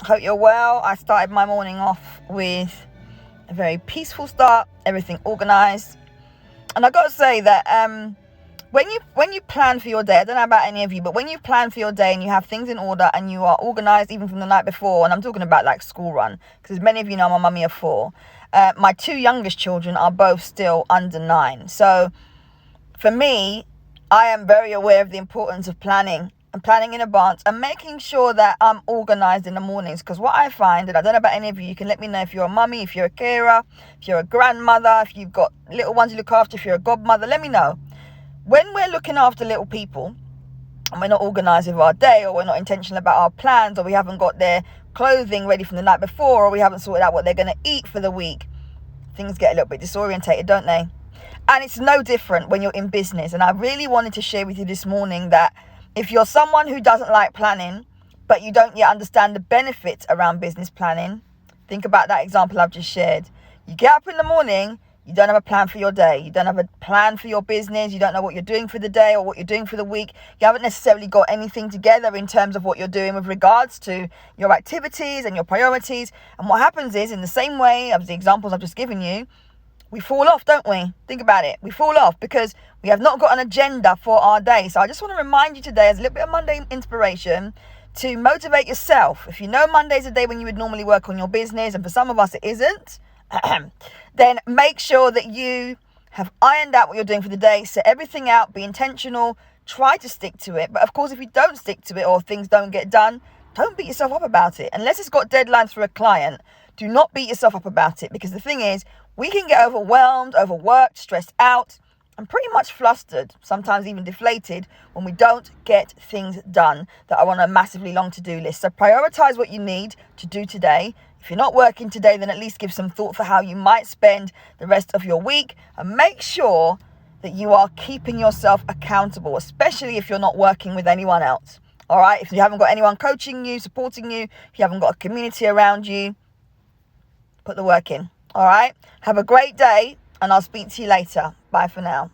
Hope you're well. I started my morning off with a very peaceful start, everything organized. And I got to say that when you plan for your day, I don't know about any of you, but when you plan for your day and you have things in order and you are organized even from the night before, and I'm talking about like school run, because as many of you know, I'm a mummy of 4. My 2 youngest children are both still under 9. So for me, I am very aware of the importance of planning and planning in advance and making sure that I'm organized in the mornings. Because what I find, and I don't know about any of you can let me know if you're a mummy, if you're a carer, if you're a grandmother, if you've got little ones you look after, if you're a godmother, let me know. When we're looking after little people and we're not organized with our day, or we're not intentional about our plans, or we haven't got their clothing ready from the night before, or we haven't sorted out what they're going to eat for the week, things get a little bit disorientated, don't they? And it's no different when you're in business. And I really wanted to share with you this morning that if you're someone who doesn't like planning, but you don't yet understand the benefits around business planning, think about that example I've just shared. You get up in the morning, you don't have a plan for your day. You don't have a plan for your business. You don't know what you're doing for the day or what you're doing for the week. You haven't necessarily got anything together in terms of what you're doing with regards to your activities and your priorities. And what happens is, in the same way as the examples I've just given you, we fall off, don't we? Think about it. We fall off because we have not got an agenda for our day. So I just want to remind you today, as a little bit of Monday inspiration, to motivate yourself. If you know Monday's a day when you would normally work on your business, and for some of us it isn't, then make sure that you have ironed out what you're doing for the day, set everything out, be intentional, try to stick to it. But of course, if you don't stick to it or things don't get done, don't beat yourself up about it. Unless it's got deadlines for a client, do not beat yourself up about it, because the thing is, we can get overwhelmed, overworked, stressed out, and pretty much flustered, sometimes even deflated, when we don't get things done that are on a massively long to-do list. So prioritize what you need to do today. If you're not working today, then at least give some thought for how you might spend the rest of your week, and make sure that you are keeping yourself accountable, especially if you're not working with anyone else. All right? If you haven't got anyone coaching you, supporting you, if you haven't got a community around you, put the work in. All right? Have a great day, and I'll speak to you later. Bye for now.